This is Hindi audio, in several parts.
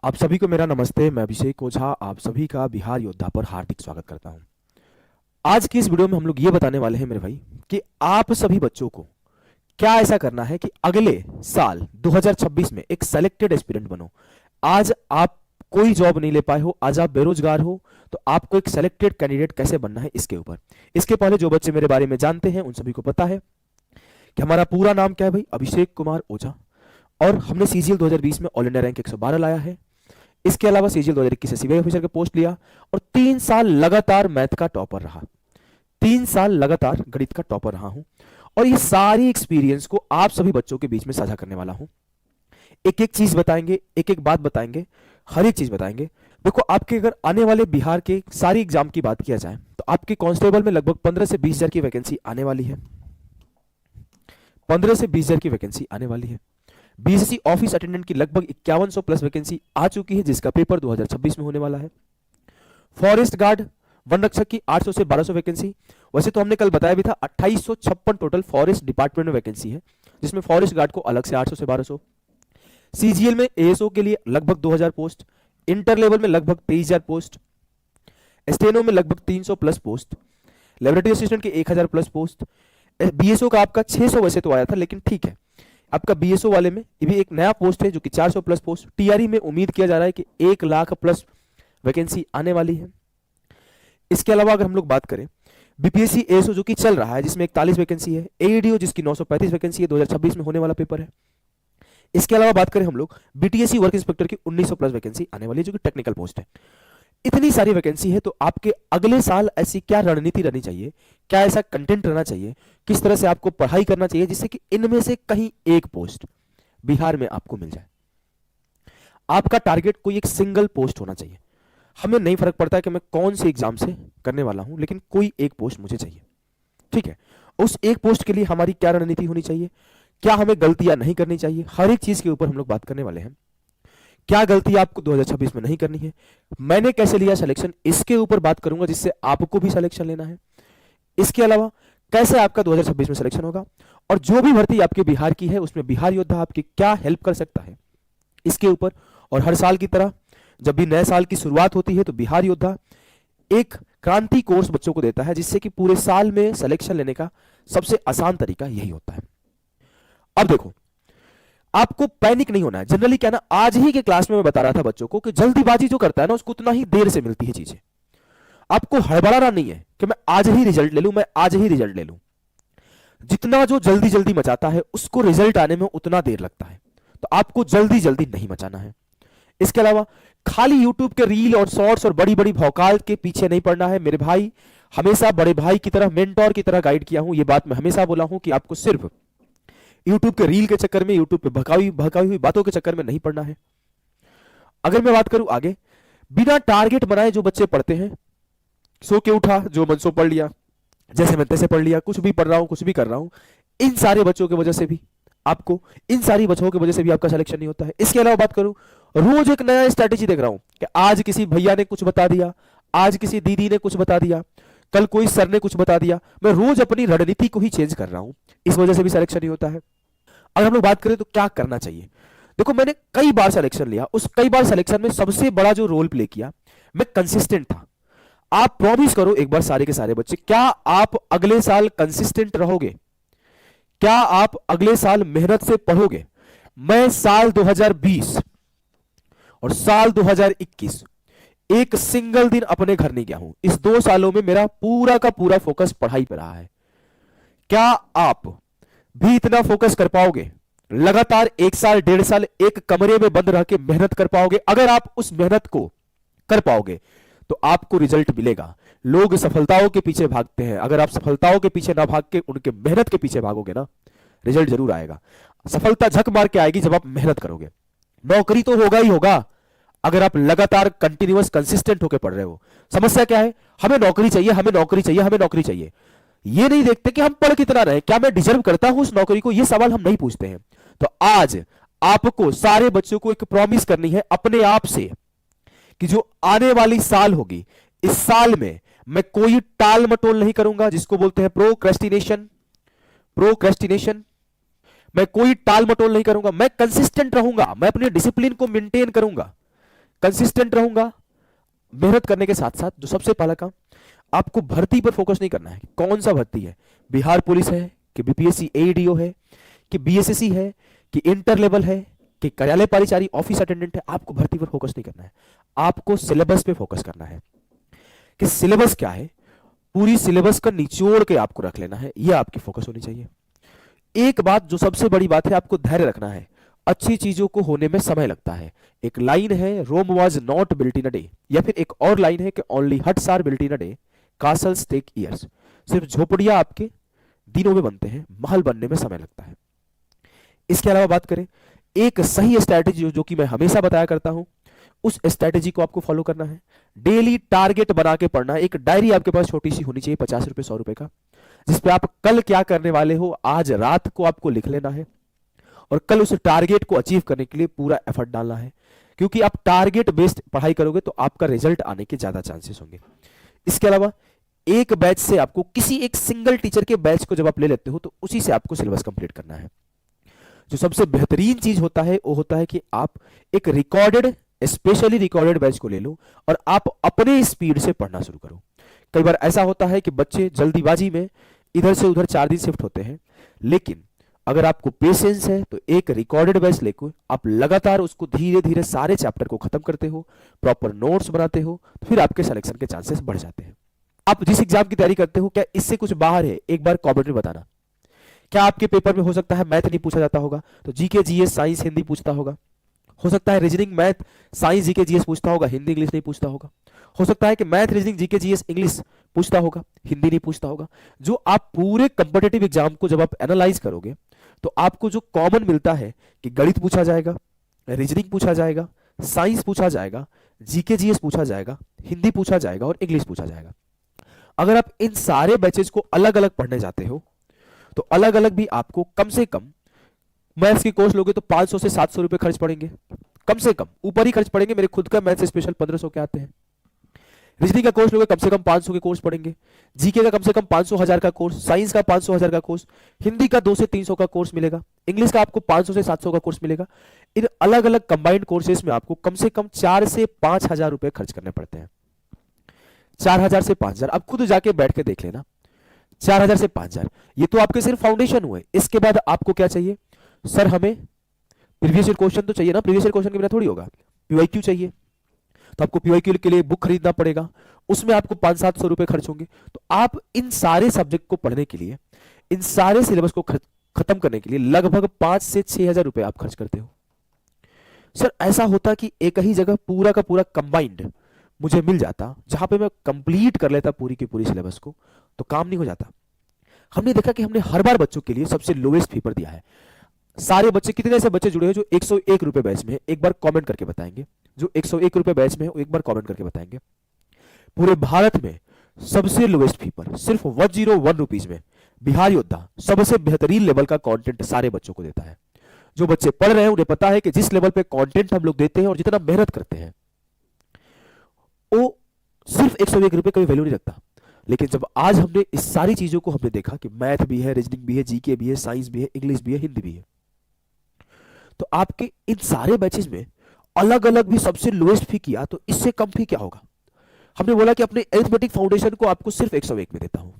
आप सभी को मेरा नमस्ते। मैं अभिषेक ओझा आप सभी का बिहार योद्धा पर हार्दिक स्वागत करता हूं। आज की इस वीडियो में हम लोग ये बताने वाले हैं मेरे भाई कि आप सभी बच्चों को क्या ऐसा करना है कि अगले साल 2026 में एक सेलेक्टेड एस्पिरेंट बनो। आज आप कोई जॉब नहीं ले पाए हो, आज आप बेरोजगार हो, तो आपको एक सेलेक्टेड कैंडिडेट कैसे बनना है इसके ऊपर। इसके पहले जो बच्चे मेरे बारे में जानते हैं उन सभी को पता है कि हमारा पूरा नाम क्या है भाई, अभिषेक कुमार ओझा, और हमने सीजीएल 2020 में ऑल इंडिया रैंक 112 लाया है। इसके अलावा सीजीएल 2021 से सीबीआई ऑफिसर का पोस्ट लिया और 3 साल लगातार मैथ का टॉपर रहा, 3 साल लगातार गणित का टॉपर रहा हूं। और ये सारी एक्सपीरियंस को आप सभी बच्चों के बीच में साझा करने वाला हूं। एक एक चीज बताएंगे, एक एक बात बताएंगे, हर एक चीज बताएंगे। देखो, आपके अगर आने वाले बिहार के सारी एग्जाम की बात किया जाए तो आपके कांस्टेबल में लगभग 15 से 20 हजार की वैकेंसी आने वाली है। 15 से 20 हजार की वैकेंसी आने वाली है। बीएससी ऑफिस अटेंडेंट की लगभग 5100 प्लस वैकेंसी आ चुकी है, जिसका पेपर 2026 में होने वाला है। फॉरेस्ट गार्ड वन रक्षक की 800 से 1200 वैकेंसी। वैसे तो हमने कल बताया भी था 2856 टोटल फॉरेस्ट डिपार्टमेंट में वैकेंसी है, जिसमें फॉरेस्ट गार्ड को अलग से 800 से 1200। सीजीएल में एएसओ के लिए लगभग 2000 पोस्ट, इंटर लेवल में लगभग 23000 पोस्ट, स्टेनो में लगभग 300 प्लस पोस्ट, लेबोरेटरी असिस्टेंट के 1000 प्लस पोस्ट। बीएसओ का आपका 600 वैसे तो आया था, लेकिन ठीक है, आपका बीएसओ वाले में ये भी एक नया पोस्ट है जो कि 400 प्लस पोस्ट। टीआरई में उम्मीद किया जा रहा है कि 1 लाख प्लस वैकेंसी आने वाली है। इसके अलावा अगर हम लोग बात करें बीपीएससी एएसओ जो कि चल रहा है, जिसमें 41 वैकेंसी है, एईडीओ जिसकी 935 वैकेंसी है, 2026 में होने वाला पेपर है। इसके अलावा बात करें हम लोग बीटीएससी वर्क इंस्पेक्टर की 1900 प्लस वैकेंसी आने वाली है, जो कि टेक्निकल पोस्ट है। इतनी सारी वैकेंसी है, तो आपके अगले साल ऐसी क्या रणनीति रहनी चाहिए, क्या ऐसा कंटेंट रहना चाहिए, किस तरह से आपको पढ़ाई करना चाहिए जिससे कि इनमें से कहीं एक पोस्ट बिहार में आपको मिल जाए। आपका टारगेट कोई एक सिंगल पोस्ट होना चाहिए। हमें नहीं फर्क पड़ता कि मैं कौन से एग्जाम से करने वाला हूं, लेकिन कोई एक पोस्ट मुझे चाहिए, ठीक है। उस एक पोस्ट के लिए हमारी क्या रणनीति होनी चाहिए, क्या हमें गलतियां नहीं करनी चाहिए, हर एक चीज के ऊपर हम लोग बात करने वाले हैं। क्या गलती आपको 2026 में नहीं करनी है, मैंने कैसे लिया सिलेक्शन, इसके ऊपर बात करूंगा, जिससे आपको भी सिलेक्शन लेना है। इसके अलावा कैसे आपका 2026 में सिलेक्शन होगा, और जो भी भर्ती आपके बिहार की है उसमें बिहार योद्धा आपकी क्या हेल्प कर सकता है इसके ऊपर। और हर साल की तरह जब भी नए साल की शुरुआत होती है तो बिहार योद्धा एक क्रांति कोर्स बच्चों को देता है, जिससे कि पूरे साल में सिलेक्शन लेने का सबसे आसान तरीका यही होता है। अब देखो, आपको पैनिक नहीं होना है। जनरली क्या ना, आज ही के क्लास में मैं बता रहा था बच्चों को कि जल्दीबाजी जो करता है ना उसको उतना ही देर से मिलती है चीजें। आपको हड़बड़ाना नहीं है कि मैं आज ही रिजल्ट ले लूं, मैं आज ही रिजल्ट ले लूं। जितना जो जल्दी जल्दी मचाता है उसको रिजल्ट आने में उतना देर लगता है, तो आपको जल्दी जल्दी नहीं मचाना है। इसके अलावा खाली यूट्यूब के रील और शॉर्ट्स और बड़ी बड़ी भौकाल के पीछे नहीं पड़ना है। मेरे भाई, हमेशा बड़े भाई की तरह, मेंटोर की तरह गाइड किया हूं। ये बात मैं हमेशा बोला हूं कि आपको सिर्फ यूट्यूब के रील के चक्कर में, यूट्यूब पे भकाई हुई बातों के चक्कर में नहीं पड़ना है। अगर मैं बात करूं आगे, बिना टारगेट बनाए जो बच्चे पढ़ते हैं, सो के उठा, जो मन सो पढ़ लिया, जैसे मैं तैसे पढ़ लिया, कुछ भी पढ़ रहा हूं, कुछ भी कर रहा हूं, इन सारे बच्चों की वजह से भी आपको, इन सारी बच्चों की वजह से भी आपका सिलेक्शन नहीं होता है। इसके अलावा बात करूं, रोज एक नया स्ट्रैटेजी देख रहा हूं कि आज किसी भैया ने कुछ बता दिया, आज किसी दीदी ने कुछ बता दिया, कल कोई सर ने कुछ बता दिया, मैं रोज अपनी रणनीति को ही चेंज कर रहा हूं, इस वजह से भी सिलेक्शन नहीं होता है। अगर हम लोग बात करें तो क्या करना चाहिए, देखो, मैंने कई बार सिलेक्शन लिया, उस कई बार सिलेक्शन में सबसे बड़ा जो रोल प्ले किया, मैं कंसिस्टेंट था। आप प्रॉमिस करो एक बार सारे के सारे बच्चे, क्या आप अगले साल कंसिस्टेंट रहोगे, क्या आप अगले साल मेहनत से पढ़ोगे। मैं साल 2020 और साल 2021 एक सिंगल दिन अपने घर नहीं गया हूं। इस 2 सालों में मेरा पूरा का पूरा फोकस पढ़ाई पर रहा है। क्या आप भी इतना फोकस कर पाओगे, लगातार 1 साल 1.5 साल एक कमरे में बंद रह के मेहनत कर पाओगे? अगर आप उस मेहनत को कर पाओगे तो आपको रिजल्ट मिलेगा। लोग सफलताओं के पीछे भागते हैं, अगर आप सफलताओं के पीछे ना भाग के उनके मेहनत के पीछे भागोगे ना, रिजल्ट जरूर आएगा। सफलता झक मार के आएगी जब आप मेहनत करोगे। नौकरी तो होगा ही होगा अगर आप लगातार कंटिन्यूअस कंसिस्टेंट होकर पढ़ रहे हो। समस्या क्या है, हमें नौकरी चाहिए, हमें नौकरी चाहिए, हमें नौकरी चाहिए, ये नहीं देखते कि हम पढ़ कितना रहे, क्या मैं डिजर्व करता हूं उस नौकरी को, ये सवाल हम नहीं पूछते हैं। तो आज आपको सारे बच्चों को एक प्रॉमिस करनी है अपने आप से कि जो आने वाली साल होगी, इस साल में मैं कोई टाल मटोल नहीं करूंगा, जिसको बोलते हैं प्रोक्रेस्टिनेशन। प्रोक्रेस्टिनेशन मैं कोई टाल मटोल नहीं करूंगा, मैं कंसिस्टेंट रहूंगा, मैं अपने डिसिप्लिन को मेंटेन करूंगा। कंसिस्टेंट रहूंगा मेहनत करने के साथ साथ। जो सबसे पहला काम, आपको भर्ती पर फोकस नहीं करना है। कौन सा भर्ती है, बिहार पुलिस है कि बीपीएससी एईडीओ है कि बीएसएससी है कि इंटर लेवल है कि कार्यालय परिचारी ऑफिस अटेंडेंट है, आपको भर्ती पर फोकस नहीं करना है। आपको सिलेबस पे फोकस करना है कि सिलेबस क्या है, पूरी सिलेबस का निचोड़ के आपको रख लेना है, यह आपकी फोकस होनी चाहिए। एक बात जो सबसे बड़ी बात है, आपको धैर्य रखना है। अच्छी चीजों को होने में समय लगता है। एक लाइन है, Rome was not built in a day, या फिर एक और लाइन है कि only huts are built in a day, castles take years. सिर्फ झोपड़ियां आपके दिनों में बनते हैं, महल बनने में समय लगता है। इसके अलावा बात करें, एक सही स्ट्रैटेजी जो कि मैं हमेशा बताया करता हूं, उस स्ट्रैटेजी को आपको फॉलो करना है। डेली टारगेट बना के पढ़ना है। एक डायरी आपके पास छोटी सी होनी चाहिए, 50 रुपए 100 रुपए का, जिसपे आप कल क्या करने वाले हो आज रात को आपको लिख लेना है और कल उस टारगेट को अचीव करने के लिए पूरा एफर्ट डालना है। क्योंकि आप टारगेट बेस्ड पढ़ाई करोगे तो आपका रिजल्ट आने के ज्यादा चांसेस होंगे। इसके अलावा एक बैच से आपको, किसी एक सिंगल टीचर के बैच को जब आप ले लेते हो तो उसी से आपको सिलेबस कंप्लीट करना है। जो सबसे बेहतरीन चीज होता है वो होता है कि आप एक रिकॉर्डेड, स्पेशली रिकॉर्डेड बैच को ले लो और आप अपने स्पीड से पढ़ना शुरू करो। कई बार ऐसा होता है कि बच्चे जल्दीबाजी में इधर से उधर 4 दिन शिफ्ट होते हैं, लेकिन अगर आपको पेशेंस है तो एक रिकॉर्डेड बैच लेकर आप लगातार उसको धीरे धीरे सारे चैप्टर को खत्म करते हो, प्रॉपर नोट्स बनाते हो, तो फिर आपके सिलेक्शन के चांसेस बढ़ जाते हैं। आप जिस एग्जाम की तैयारी करते हो, क्या इससे कुछ बाहर है, एक बार कमेंट में बताना। क्या आपके पेपर में हो सकता है मैथ नहीं पूछा जाता होगा तो जीके जीएस साइंस हिंदी पूछता होगा? हो सकता है reasoning math science GK GS पूछता होगा, हिंदी इंग्लिश नहीं पूछता होगा। हो सकता है कि math reasoning GK GS English पूछता होगा, हिंदी नहीं पूछता होगा। जो आप पूरे कॉम्पिटिटिव एग्जाम को जब आप एनालाइज करोगे तो आपको जो कॉमन मिलता है कि गणित पूछा जाएगा, रीजनिंग पूछा जाएगा, साइंस पूछा जाएगा, जीके जीएस पूछा जाएगा, हिंदी पूछा जाएगा और इंग्लिश पूछा जाएगा। अगर आप इन सारे बैचेस को अलग अलग पढ़ने जाते हो तो अलग अलग भी आपको कम से कम, मैथ्स की कोर्स लोगे तो 500 से 700 रुपए खर्च पड़ेंगे, कम से कम ऊपर ही खर्च पड़ेंगे। मेरे खुद का मैथ्स स्पेशल 1500 के आते हैं। रीजनिंग का कोर्स लोगे कम से कम 500 के कोर्स पढ़ेंगे, जीके का कम से कम 500 1000 का कोर्स, साइंस का 500 1000 का कोर्स, हिंदी का 200 से 300 का कोर्स मिलेगा, इंग्लिश का आपको 500 से 700 का कोर्स मिलेगा। इन अलग अलग कंबाइंड कोर्सेज में आपको कम से कम 4 से 5000 रुपए खर्च करने पड़ते हैं। 4000 से 5000 आप खुद जाके बैठ के देख लेना। 4000 से 5000 ये तो आपके सिर्फ फाउंडेशन हुए। इसके बाद आपको क्या चाहिए? सर हमें प्रीवियस ईयर क्वेश्चन तो चाहिए ना, प्रीवियस ईयर क्वेश्चन के बिना थोड़ी होगा। पीवाईक्यू चाहिए तो आपको पीवाईक्यू के लिए बुक खरीदना पड़ेगा, उसमें आपको 500-700 रुपए खर्च होंगे। तो आप इन सारे सब्जेक्ट को पढ़ने के लिए, इन सारे सिलेबस को खत्म करने के लिए लगभग 5 से 6000 रुपए आप खर्च करते हो। सर ऐसा होता कि एक ही जगह पूरा का पूरा कंबाइंड मुझे मिल जाता जहां पे मैं कंप्लीट कर लेता पूरी की पूरी सिलेबस को, तो काम नहीं हो जाता। हमने देखा कि हमने हर बार बच्चों के लिए सबसे लोएस्ट फी पर दिया है। सारे बच्चे, कितने ऐसे बच्चे जुड़े हैं जो 101 रुपए बैच में है? एक बार कमेंट करके बताएंगे। जो 101 रुपए बैच में है वो एक बार कमेंट करके बताएंगे। पूरे भारत में सबसे लोएस्ट फी पर सिर्फ 101 रुपीज में बिहार योद्धा सबसे बेहतरीन लेवल का कंटेंट सारे बच्चों को देता है। जो बच्चे पढ़ रहे हैं उन्हें पता है कि जिस लेवल पे कंटेंट हम लोग देते हैं और जितना मेहनत करते हैं, वो सिर्फ 101 रुपए का भी वैल्यू नहीं रखता। लेकिन जब आज हमने इस सारी चीजों को हमने देखा कि मैथ भी है, रीजनिंग भी है, जीके भी है, साइंस भी है, इंग्लिश भी है, हिंदी भी है, तो आपके इन सारे बैचेस में अलग अलग भी सबसे लोएस्ट फी किया तो इससे कम फी क्या होगा? हमने बोला कि अपने अरिथमेटिक फाउंडेशन को आपको सिर्फ 101 में देता हूं,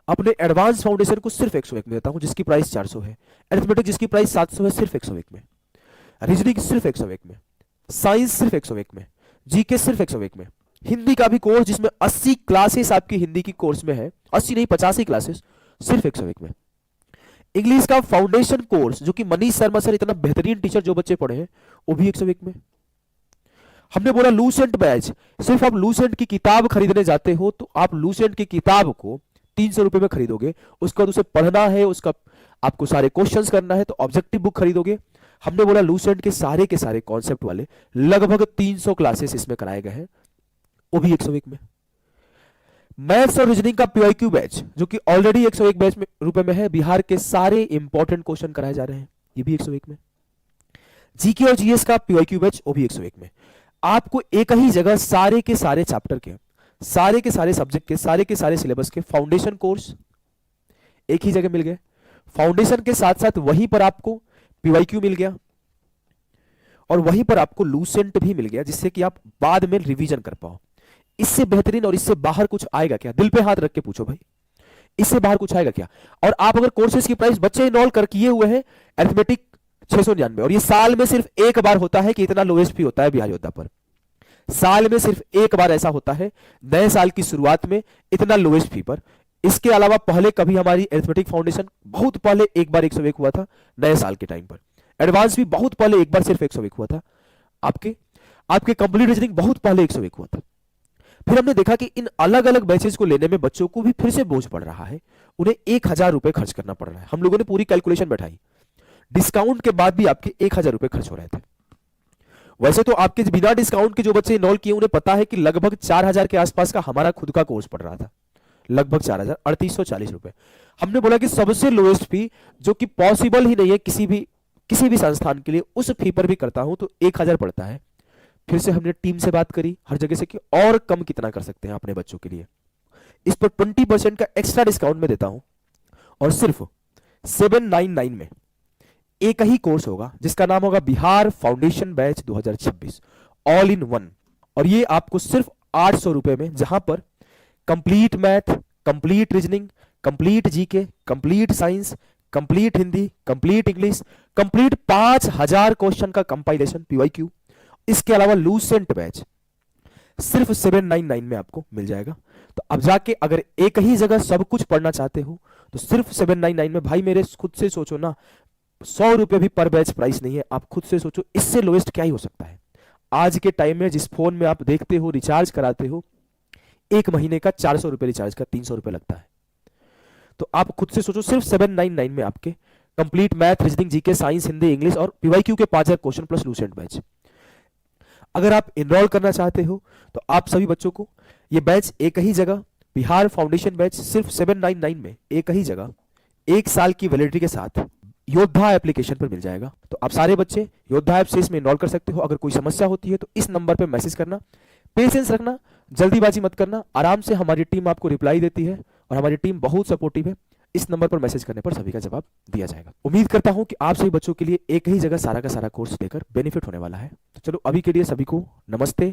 अपने एडवांस फाउंडेशन को सिर्फ 101 में देता हूं जिसकी प्राइस 400 है, अरिथमेटिक जिसकी प्राइस 700 है सिर्फ 101 में, रीजनिंग सिर्फ 101 में, साइंस सिर्फ 101 में, जीके सिर्फ 101 में, हिंदी का भी कोर्स जिसमें 80 क्लासेस आपकी हिंदी की कोर्स में है, 80 नहीं 85 क्लासेस सिर्फ 101 में, इंग्लिश का फाउंडेशन कोर्स जो कि मनीष शर्मा सर इतना बेहतरीन टीचर जो बच्चे पढ़े हैं वो भी 101 में। हमने बोला लूसेंट बैच, सिर्फ आप लूसेंट की किताब खरीदने जाते हो तो आप लूसेंट की किताब को 300 रुपए में खरीदोगे, उसके बाद उसे पढ़ना है, उसका आपको सारे क्वेश्चंस करना है तो ऑब्जेक्टिव बुक खरीदोगे। हमने बोला लूसेंट के सारे कॉन्सेप्ट वाले लगभग 300 क्लासेस इसमें कराए गए हैं, वो भी 101 में। मैथ्स और रीजनिंग का पीवाईक्यू बैच जो कि ऑलरेडी 101 बैच में रुपए में है, बिहार के सारे इंपॉर्टेंट क्वेश्चन कराए जा रहे हैं, ये भी 101 में। जीके और जीएस का पीवाईक्यू बैच वो भी 101 में। आपको एक ही जगह सारे के सारे चैप्टर के सारे सब्जेक्ट के सारे सिलेबस के फाउंडेशन कोर्स एक ही जगह मिल गए, फाउंडेशन के साथ साथ वहीं पर आपको पीवाईक्यू मिल गया और वहीं पर आपको लूसेंट भी मिल गया, जिससे कि आप बाद में रिवीजन कर पाओ। इससे बेहतरीन और इससे बाहर कुछ आएगा क्या? दिल पे हाथ रख के पूछो भाई, इससे बाहर कुछ आएगा क्या? और आप अगर कोर्सेज की प्राइस बच्चे इनरोल कर किए हुए हैं अरिथमेटिक 699, और ये साल में सिर्फ एक बार होता है कि इतना लोएस्ट फी होता है बिहार योद्धा पर। साल में सिर्फ एक बार ऐसा होता है नए साल की शुरुआत में इतना लोएस्ट फी पर। इसके अलावा पहले कभी हमारी अरिथमेटिक फाउंडेशन बहुत पहले एक बार 101 हुआ था नए साल के टाइम पर। एडवांस भी बहुत पहले एक बार सिर्फ 101 हुआ था। आपके आपके कंप्लीट रीजनिंग बहुत पहले 101 हुआ था। फिर हमने देखा कि इन अलग अलग बैचेस को लेने में बच्चों को भी फिर से बोझ पड़ रहा है, उन्हें 1000 रुपए खर्च करना पड़ रहा है। हम लोगों ने पूरी कैलकुलेशन बैठाई, डिस्काउंट के बाद भी आपके 1000 रुपए खर्च हो रहे थे। वैसे तो आपके बिना डिस्काउंट के जो बच्चे इनरोल किए उन्हें पता है कि लगभग 4000 के आसपास का हमारा खुद का कोर्स पड़ रहा था, लगभग 4000, 3840 रुपए। हमने बोला कि सबसे लोएस्ट फी जो कि पॉसिबल ही नहीं है किसी भी संस्थान के लिए, उस फी पर भी करता हूं तो 1000 पड़ता है। फिर से हमने टीम से बात करी हर जगह से कि और कम कितना कर सकते हैं अपने बच्चों के लिए। इस पर 20% का एक्स्ट्रा डिस्काउंट में देता हूं और सिर्फ 799 में एक ही कोर्स होगा जिसका नाम होगा Bihar foundation batch 2026 all in one. और ये आपको सिर्फ 800 रुपए में, जहां पर complete math, complete reasoning, complete GK, complete science, complete Hindi, complete English, complete 5000 question का कंपाइलेशन पीवाईक्यू, इसके अलावा लूसेंट बैच सिर्फ 799 में आपको मिल जाएगा। तो अब जाके अगर एक ही जगह सब कुछ पढ़ना चाहते हो तो सिर्फ 799 में, भाई मेरे खुद से सोचो ना, 100 रुपए भी पर बैच प्राइस नहीं है। आप खुद से सोचो इससे लोएस्ट क्या ही हो सकता है। आज के टाइम में जिस फोन में आप देखते हो रिचार्ज कराते हो, एक महीने का 400 रुपए रिचार्ज का 300 रुपए लगता है। तो आप खुद से सोचो सिर्फ 799 में आपके complete math, reasoning, GK, science, Hindi, English और पीवाईक्यू के 5000 क्वेश्चन प्लस लूसेंट बैच। अगर आप इनरोल करना चाहते हो तो आप सभी बच्चों को ये बैच एक ही जगह, बिहार फाउंडेशन बैच सिर्फ 799 में एक ही जगह, 1 साल की वैलिडिटी के साथ योद्धा एप्लीकेशन पर मिल जाएगा। तो आप सारे बच्चे योद्धा ऐप से इसमें इनरोल कर सकते हो। अगर कोई समस्या होती है तो इस नंबर पर मैसेज करना, पेशेंस रखना, जल्दीबाजी मत करना, आराम से हमारी टीम आपको रिप्लाई देती है और हमारी टीम बहुत सपोर्टिव है। इस नंबर पर मैसेज करने पर सभी का जवाब दिया जाएगा। उम्मीद करता हूं कि आप सभी बच्चों के लिए एक ही जगह सारा का सारा कोर्स लेकर बेनिफिट होने वाला है। तो चलो अभी के लिए सभी को नमस्ते।